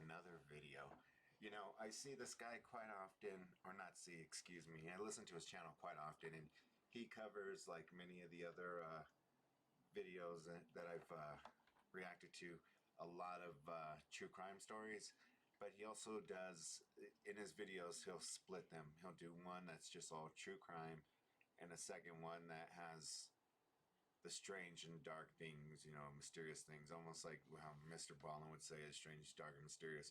another video. I see this guy quite often, or not see, excuse me. I listen to his channel quite often, and he covers, like many of the other videos that I've reacted to, a lot of true crime stories. But he also does, in his videos, he'll split them. He'll do one that's just all true crime, and a second one that has the strange and dark things, mysterious things, almost like how Mr. Ballin would say is strange, dark, and mysterious.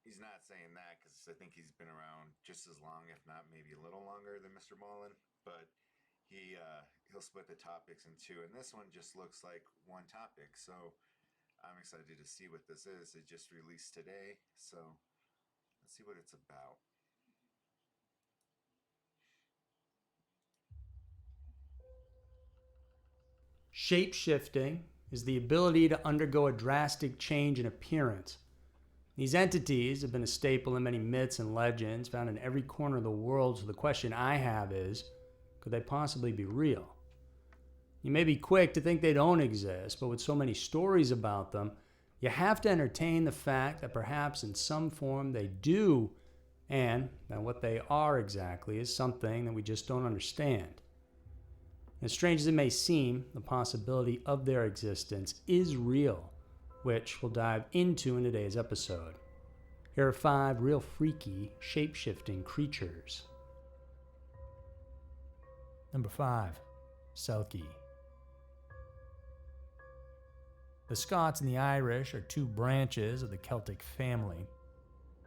He's not saying that because I think he's been around just as long, if not maybe a little longer than Mr. Ballin. But he'll split the topics in two, and this one just looks like one topic. So I'm excited to see what this is. It just released today, so let's see what it's about. Shapeshifting is the ability to undergo a drastic change in appearance. These entities have been a staple in many myths and legends found in every corner of the world, so the question I have is, could they possibly be real? You may be quick to think they don't exist, but with so many stories about them, you have to entertain the fact that perhaps in some form they do, and that what they are exactly is something that we just don't understand. As strange as it may seem, the possibility of their existence is real, which we'll dive into in today's episode. Here are 5 real freaky, shape-shifting creatures. Number 5. Selkie. The Scots and the Irish are 2 branches of the Celtic family.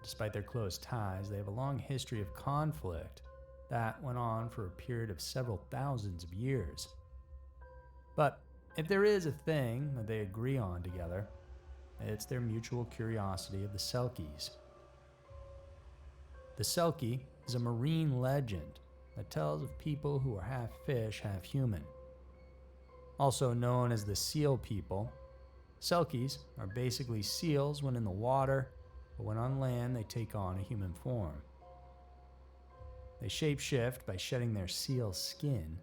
Despite their close ties, they have a long history of conflict that went on for a period of several thousands of years. But if there is a thing that they agree on together, it's their mutual curiosity of the Selkies. The Selkie is a marine legend that tells of people who are half fish, half human. Also known as the Seal People, Selkies are basically seals when in the water, but when on land they take on a human form. They shapeshift by shedding their seal skin.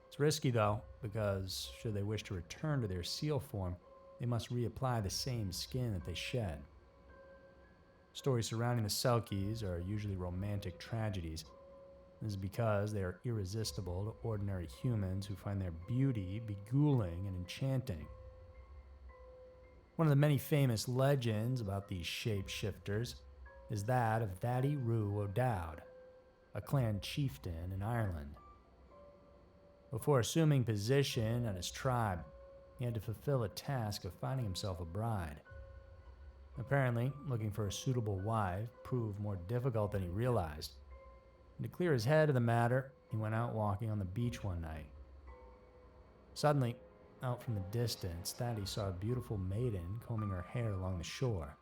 It's risky though, because should they wish to return to their seal form, they must reapply the same skin that they shed. Stories surrounding the Selkies are usually romantic tragedies. This is because they are irresistible to ordinary humans who find their beauty beguiling and enchanting. One of the many famous legends about these shapeshifters is that of Thady Rue O'Dowd, a clan chieftain in Ireland. Before assuming position at his tribe, he had to fulfill a task of finding himself a bride. Apparently, looking for a suitable wife proved more difficult than he realized. And to clear his head of the matter, he went out walking on the beach one night. Suddenly, out from the distance, Thady saw a beautiful maiden combing her hair along the shore.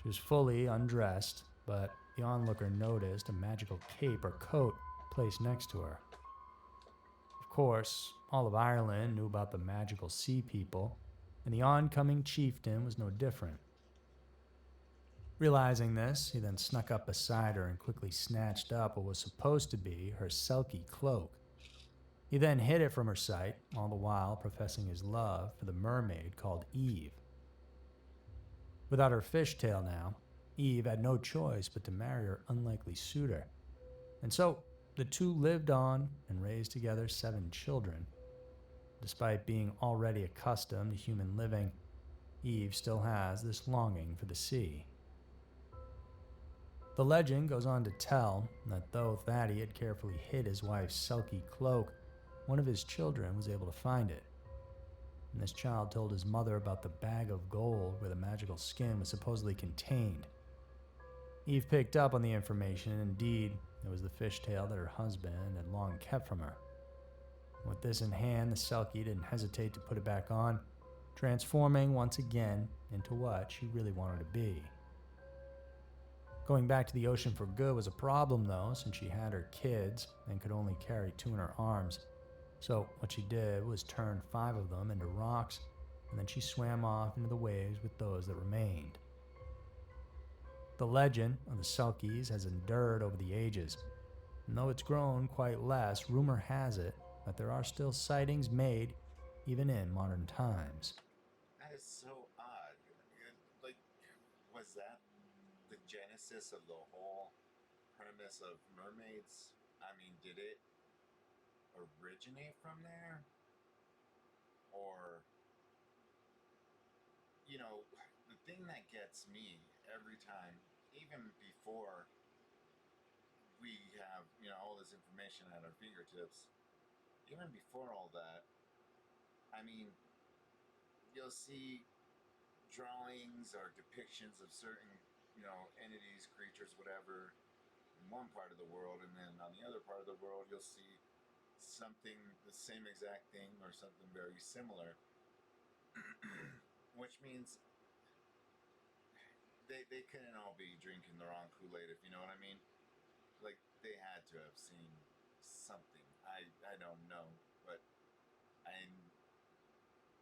She was fully undressed, but the onlooker noticed a magical cape or coat placed next to her. Of course, all of Ireland knew about the magical sea people, and the oncoming chieftain was no different. Realizing this, he then snuck up beside her and quickly snatched up what was supposed to be her Selkie cloak. He then hid it from her sight, all the while professing his love for the mermaid called Eve. Without her fishtail now, Eve had no choice but to marry her unlikely suitor. And so, the two lived on and raised together 7 children. Despite being already accustomed to human living, Eve still has this longing for the sea. The legend goes on to tell that though Thady had carefully hid his wife's Selkie cloak, one of his children was able to find it. And this child told his mother about the bag of gold where the magical skin was supposedly contained. Eve picked up on the information, and indeed, it was the fishtail that her husband had long kept from her. With this in hand, the Selkie didn't hesitate to put it back on, transforming once again into what she really wanted to be. Going back to the ocean for good was a problem though, since she had her kids and could only carry 2 in her arms. So what she did was turn 5 of them into rocks, and then she swam off into the waves with those that remained. The legend of the Selkies has endured over the ages, and though it's grown quite less, rumor has it that there are still sightings made even in modern times. That is so odd. like, was that the genesis of the whole premise of mermaids? I mean, did it originate from there? Or, the thing that gets me every time, even before we have, all this information at our fingertips, even before all that, I mean, you'll see drawings or depictions of certain, entities, creatures, whatever, in one part of the world, and then on the other part of the world, you'll see something, the same exact thing, or something very similar, which means they couldn't all be drinking the wrong Kool-Aid, if you know what I mean. Like, they had to have seen something. I don't know, but I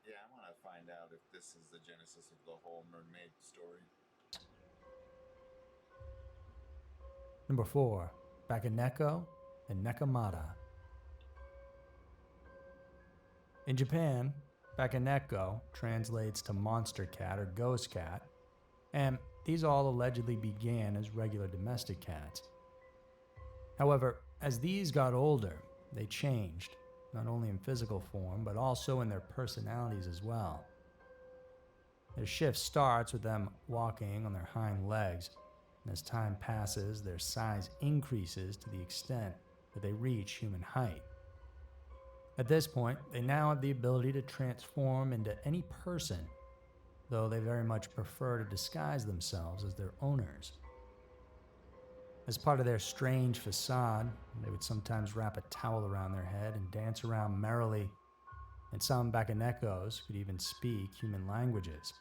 yeah, I want to find out if this is the genesis of the whole mermaid story. Number 4. Bakaneko and Nekomata. In Japan, Bakaneko translates to monster cat or ghost cat, and these all allegedly began as regular domestic cats. However, as these got older, they changed, not only in physical form, but also in their personalities as well. Their shift starts with them walking on their hind legs, and as time passes, their size increases to the extent that they reach human height. At this point, they now have the ability to transform into any person, though they very much prefer to disguise themselves as their owners. As part of their strange facade, they would sometimes wrap a towel around their head and dance around merrily, and some Bakanekos could even speak human languages.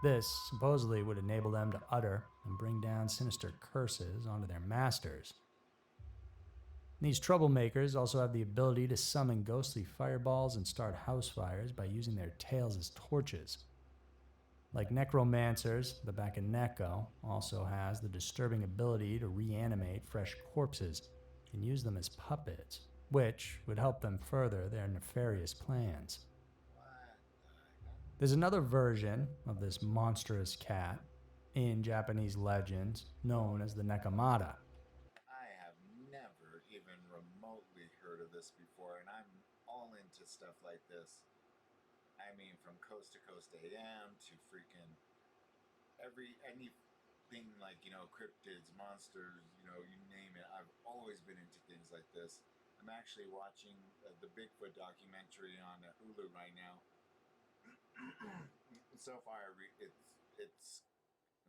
This supposedly would enable them to utter and bring down sinister curses onto their masters. These troublemakers also have the ability to summon ghostly fireballs and start house fires by using their tails as torches. Like necromancers, the Bakaneko also has the disturbing ability to reanimate fresh corpses and use them as puppets, which would help them further their nefarious plans. There's another version of this monstrous cat in Japanese legends known as the Nekomata. I have never even remotely heard of this before, and I'm all into stuff like this. I mean, from Coast to Coast AM to freaking anything like, cryptids, monsters, you name it. I've always been into things like this. I'm actually watching the Bigfoot documentary on Hulu right now. So far, it's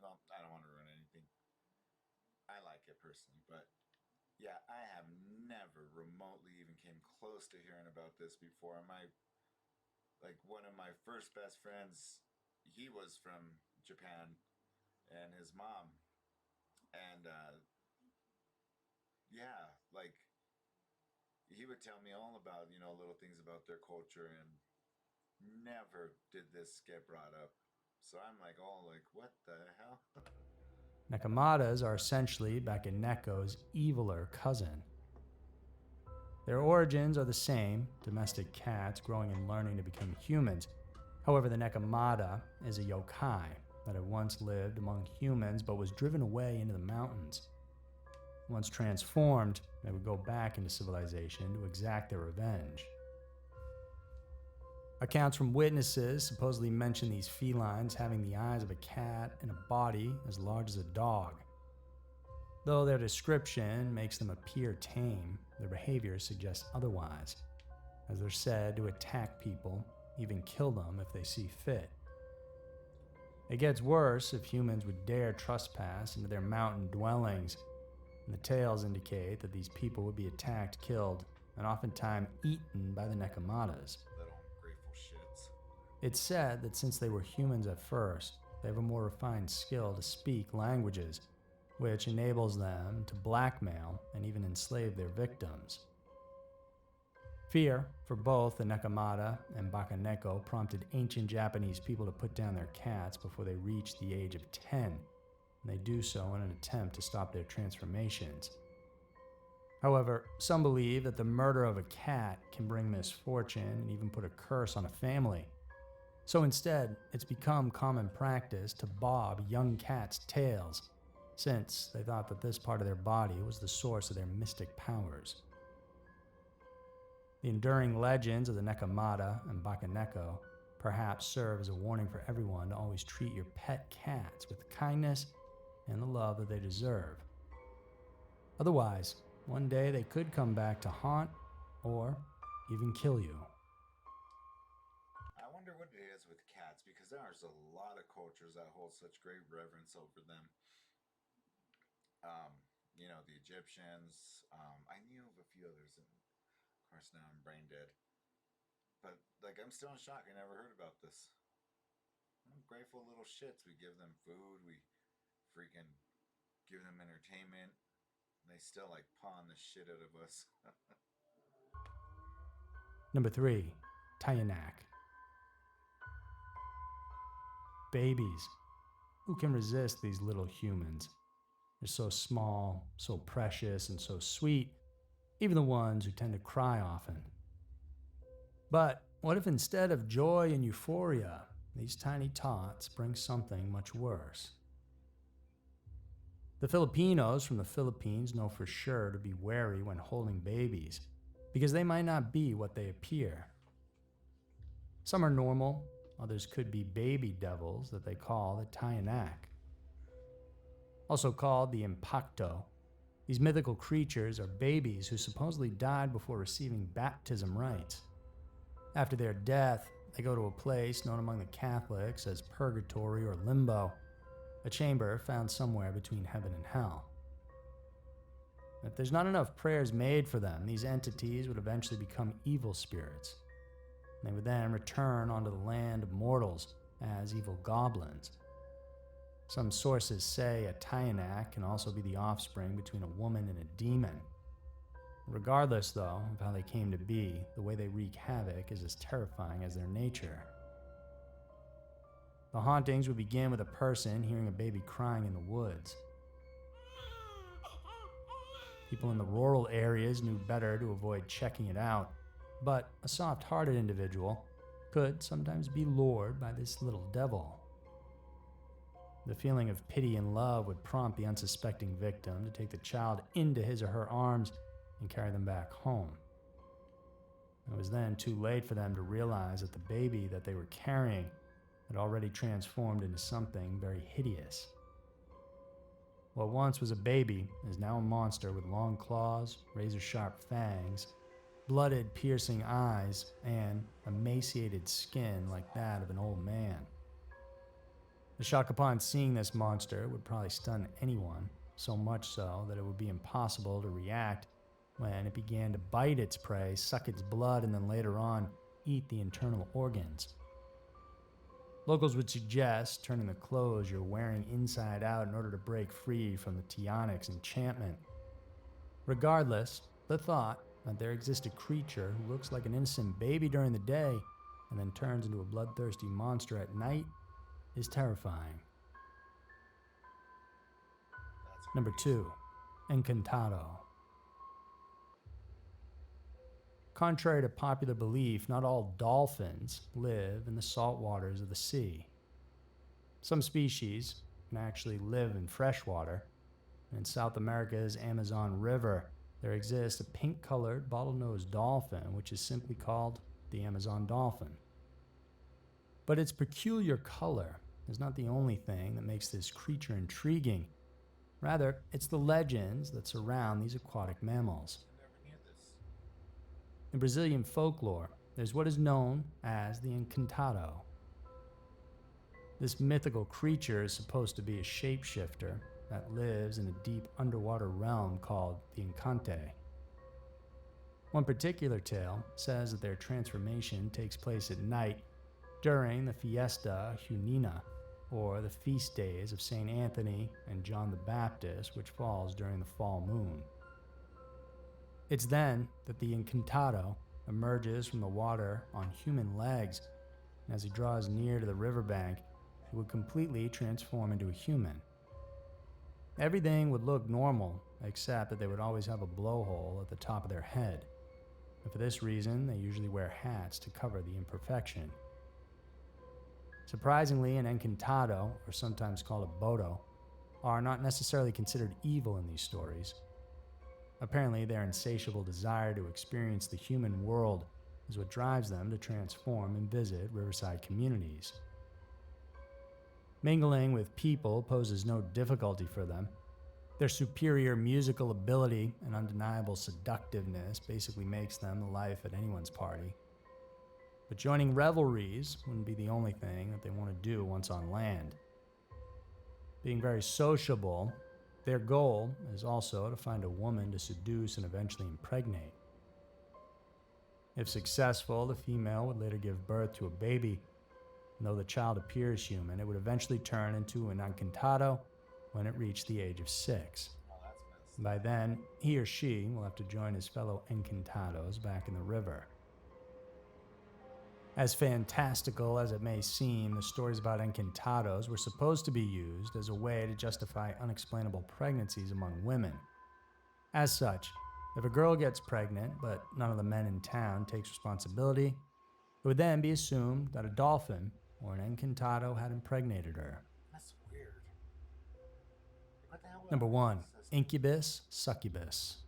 well, I don't want to ruin anything. I like it personally, but yeah, I have never remotely even came close to hearing about this before. One of my first best friends, he was from Japan, and his mom, and yeah, like, he would tell me all about, little things about their culture, and never did this get brought up. So I'm like, oh, like, what the hell? Nekomatas are essentially Bakaneko's eviler cousin. Their origins are the same, domestic cats growing and learning to become humans. However, the Nekomata is a yokai that had once lived among humans but was driven away into the mountains. Once transformed, they would go back into civilization to exact their revenge. Accounts from witnesses supposedly mention these felines having the eyes of a cat and a body as large as a dog. Though their description makes them appear tame, their behavior suggests otherwise, as they're said to attack people, even kill them if they see fit. It gets worse if humans would dare trespass into their mountain dwellings, and the tales indicate that these people would be attacked, killed, and oftentimes eaten by the Nekomatas. Little grateful shits. It's said that since they were humans at first, they have a more refined skill to speak languages, which enables them to blackmail and even enslave their victims. Fear for both the Nekomata and Bakaneko prompted ancient Japanese people to put down their cats before they reached the age of 10, and they do so in an attempt to stop their transformations. However, some believe that the murder of a cat can bring misfortune and even put a curse on a family. So instead, it's become common practice to bob young cats' tails, since they thought that this part of their body was the source of their mystic powers. The enduring legends of the Nekomata and Bakaneko perhaps serve as a warning for everyone to always treat your pet cats with kindness and the love that they deserve. Otherwise, one day they could come back to haunt or even kill you. I wonder what it is with cats, because there's a lot of cultures that hold such great reverence over them. The Egyptians. I knew of a few others, and of course now I'm brain dead. But I'm still in shock. I never heard about this. Grateful little shits. We give them food. We freaking give them entertainment. They still pawn the shit out of us. Number 3, Tyanak. Babies. Who can resist these little humans? They're so small, so precious, and so sweet, even the ones who tend to cry often. But what if instead of joy and euphoria, these tiny tots bring something much worse? The Filipinos from the Philippines know for sure to be wary when holding babies, because they might not be what they appear. Some are normal, others could be baby devils that they call the Tyanak. Also called the Impacto, these mythical creatures are babies who supposedly died before receiving baptism rites. After their death, they go to a place known among the Catholics as purgatory or limbo, a chamber found somewhere between heaven and hell. If there's not enough prayers made for them, these entities would eventually become evil spirits. They would then return onto the land of mortals as evil goblins. Some sources say a Tyanak can also be the offspring between a woman and a demon. Regardless, though, of how they came to be, the way they wreak havoc is as terrifying as their nature. The hauntings would begin with a person hearing a baby crying in the woods. People in the rural areas knew better to avoid checking it out, but a soft-hearted individual could sometimes be lured by this little devil. The feeling of pity and love would prompt the unsuspecting victim to take the child into his or her arms and carry them back home. It was then too late for them to realize that the baby that they were carrying had already transformed into something very hideous. What once was a baby is now a monster with long claws, razor-sharp fangs, blooded, piercing eyes, and emaciated skin like that of an old man. The shock upon seeing this monster would probably stun anyone, so much so that it would be impossible to react when it began to bite its prey, suck its blood, and then later on eat the internal organs. Locals would suggest turning the clothes you're wearing inside out in order to break free from the Tyanik's enchantment. Regardless, the thought that there exists a creature who looks like an innocent baby during the day and then turns into a bloodthirsty monster at night is terrifying. Number 2, Encantado. Contrary to popular belief, not all dolphins live in the salt waters of the sea. Some species can actually live in freshwater. In South America's Amazon River, there exists a pink-colored bottlenose dolphin, which is simply called the Amazon dolphin. But its peculiar color is not the only thing that makes this creature intriguing. Rather, it's the legends that surround these aquatic mammals. In Brazilian folklore, there's what is known as the Encantado. This mythical creature is supposed to be a shapeshifter that lives in a deep underwater realm called the Encante. One particular tale says that their transformation takes place at night during the Fiesta Junina, or the feast days of St. Anthony and John the Baptist, which falls during the fall moon. It's then that the Encantado emerges from the water on human legs, and as he draws near to the riverbank, he would completely transform into a human. Everything would look normal, except that they would always have a blowhole at the top of their head, and for this reason, they usually wear hats to cover the imperfection. Surprisingly, an encantado, or sometimes called a bodo, are not necessarily considered evil in these stories. Apparently, their insatiable desire to experience the human world is what drives them to transform and visit riverside communities. Mingling with people poses no difficulty for them. Their superior musical ability and undeniable seductiveness basically makes them the life at anyone's party. But joining revelries wouldn't be the only thing that they want to do once on land. Being very sociable, their goal is also to find a woman to seduce and eventually impregnate. If successful, the female would later give birth to a baby, and though the child appears human, it would eventually turn into an encantado when it reached the age of 6. By then, he or she will have to join his fellow encantados back in the river. As fantastical as it may seem, the stories about encantados were supposed to be used as a way to justify unexplainable pregnancies among women. As such, if a girl gets pregnant but none of the men in town takes responsibility, it would then be assumed that a dolphin or an encantado had impregnated her. That's weird. What the hell? Number 1. Incubus, succubus.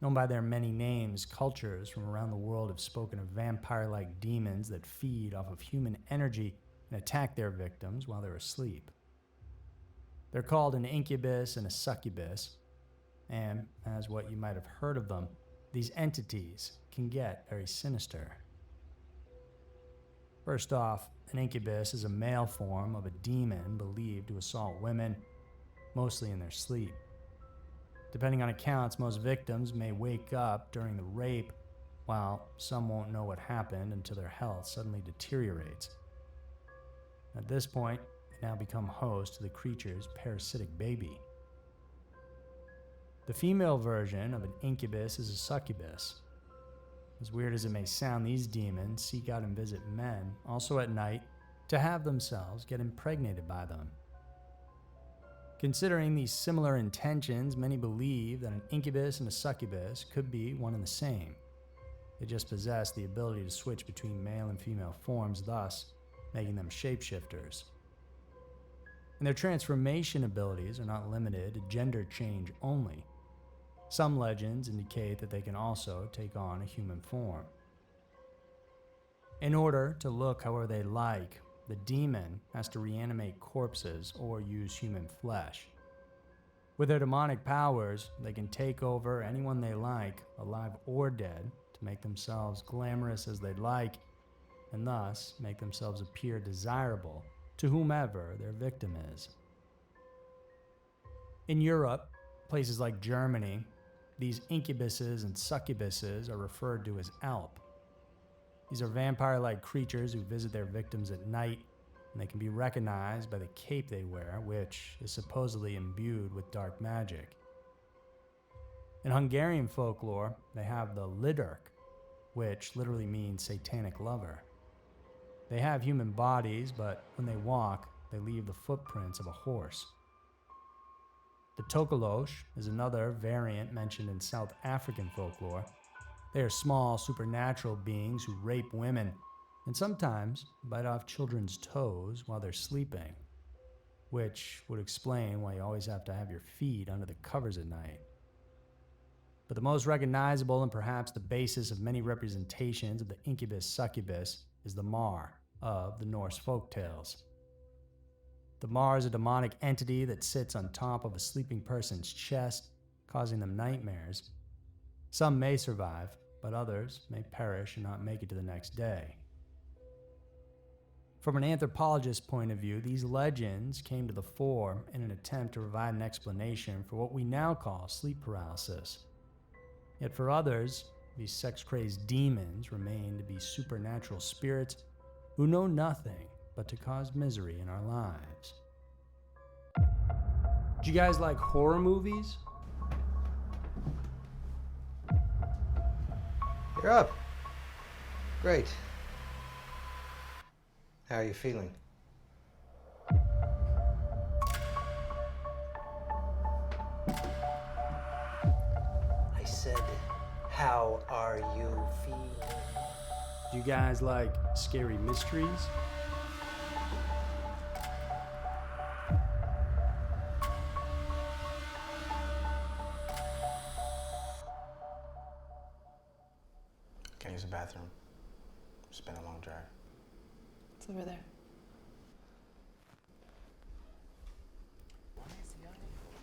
Known by their many names, cultures from around the world have spoken of vampire-like demons that feed off of human energy and attack their victims while they're asleep. They're called an incubus and a succubus, and as what you might have heard of them, these entities can get very sinister. First off, an incubus is a male form of a demon believed to assault women, mostly in their sleep. Depending on accounts, most victims may wake up during the rape, while some won't know what happened until their health suddenly deteriorates. At this point, they now become host to the creature's parasitic baby. The female version of an incubus is a succubus. As weird as it may sound, these demons seek out and visit men, also at night, to have themselves get impregnated by them. Considering these similar intentions, many believe that an incubus and a succubus could be one and the same. They just possess the ability to switch between male and female forms, thus making them shapeshifters. And their transformation abilities are not limited to gender change only. Some legends indicate that they can also take on a human form. In order to look however they like, the demon has to reanimate corpses or use human flesh. With their demonic powers, they can take over anyone they like, alive or dead, to make themselves glamorous as they'd like, and thus make themselves appear desirable to whomever their victim is. In Europe, places like Germany, these incubuses and succubuses are referred to as Alp. These are vampire-like creatures who visit their victims at night, and they can be recognized by the cape they wear, which is supposedly imbued with dark magic. In Hungarian folklore, they have the lidurk, which literally means satanic lover. They have human bodies, but when they walk, they leave the footprints of a horse. The tokolos is another variant mentioned in South African folklore. They are small, supernatural beings who rape women and sometimes bite off children's toes while they're sleeping, which would explain why you always have to have your feet under the covers at night. But the most recognizable and perhaps the basis of many representations of the incubus succubus is the Mar of the Norse folktales. The Mar is a demonic entity that sits on top of a sleeping person's chest, causing them nightmares. Some may survive, but others may perish and not make it to the next day. From an anthropologist's point of view, these legends came to the fore in an attempt to provide an explanation for what we now call sleep paralysis. Yet for others, these sex-crazed demons remain to be supernatural spirits who know nothing but to cause misery in our lives. Do you guys like horror movies? You're up. Great. How are you feeling? I said, how are you feeling? Do you guys like scary mysteries? Can I use the bathroom? It's been a long drive. It's over there.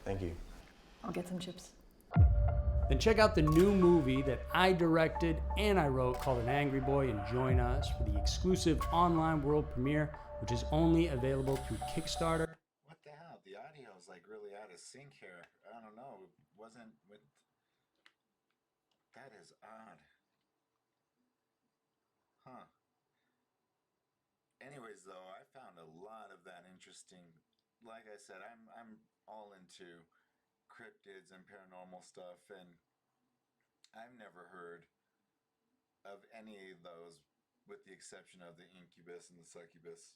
Thank you. I'll get some chips. Then check out the new movie that I directed and I wrote called An Angry Boy and join us for the exclusive online world premiere, which is only available through Kickstarter. What the hell? The audio is like really out of sync here. I don't know. It wasn't with. That is odd. Huh. Anyways, though, I found a lot of that interesting. Like I said, I'm all into cryptids and paranormal stuff, and I've never heard of any of those, with the exception of the incubus and the succubus.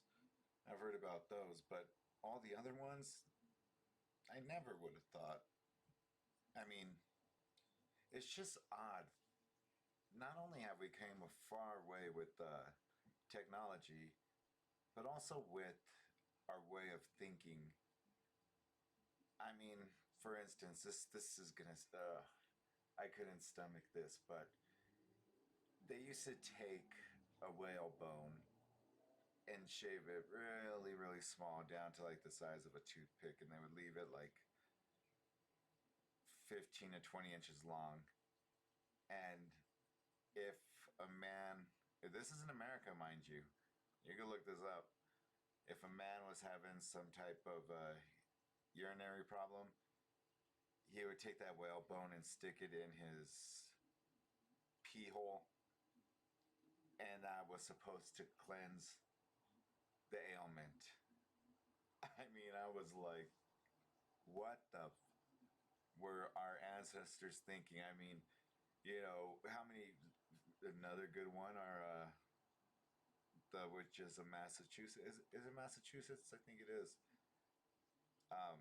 I've heard about those, but all the other ones, I never would have thought. I mean, it's just odd. Not only have we came a far way with technology, but also with our way of thinking. I mean, for instance, this is gonna. I couldn't stomach this, but they used to take a whale bone and shave it really, really small down to like the size of a toothpick, and they would leave it like 15 to 20 inches long. And if a man, this is in America, mind you, you can look this up. If a man was having some type of urinary problem, he would take that whale bone and stick it in his pee hole, and that was supposed to cleanse the ailment. I mean, I was like, what the were our ancestors thinking? I mean, how many? Another good one are which is a Massachusetts. Is it Massachusetts? I think it is. Um,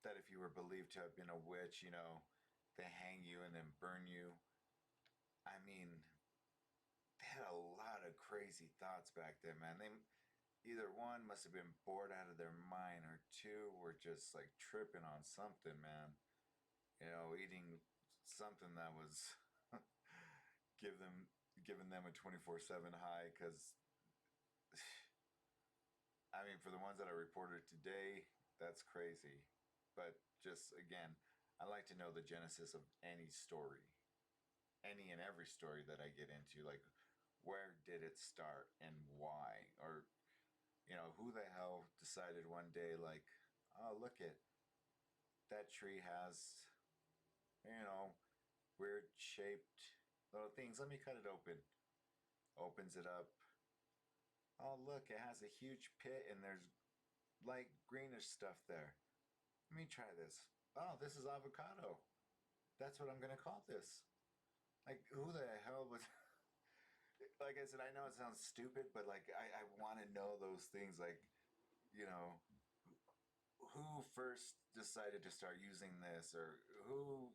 that if you were believed to have been a witch, they hang you and then burn you. I mean, they had a lot of crazy thoughts back then, man. They either one must have been bored out of their mind, or two were just like tripping on something, man. Eating something that was giving them a 24/7 high. Because I mean, for the ones that are reported today, that's crazy. But just again, I like to know the genesis of any story, any and every story that I get into. Like, where did it start and why? Or, who the hell decided one day, like, oh, look at that tree has, you know, weird shaped little things. Let me cut it open. Opens it up. Oh, look, it has a huge pit and there's light greenish stuff there. Let me try this. Oh, this is avocado. That's what I'm going to call this. Like, who the hell was. Like I said, I know it sounds stupid, but like, I want to know those things. Like, you know, who first decided to start using this, or who,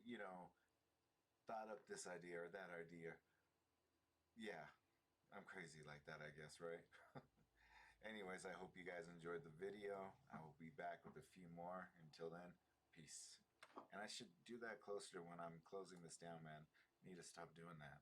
thought up this idea or that idea. Yeah, I'm crazy like that, I guess, right? Anyways, I hope you guys enjoyed the video. I will be back with a few more. Until then, peace. And I should do that closer when I'm closing this down, man. I need to stop doing that.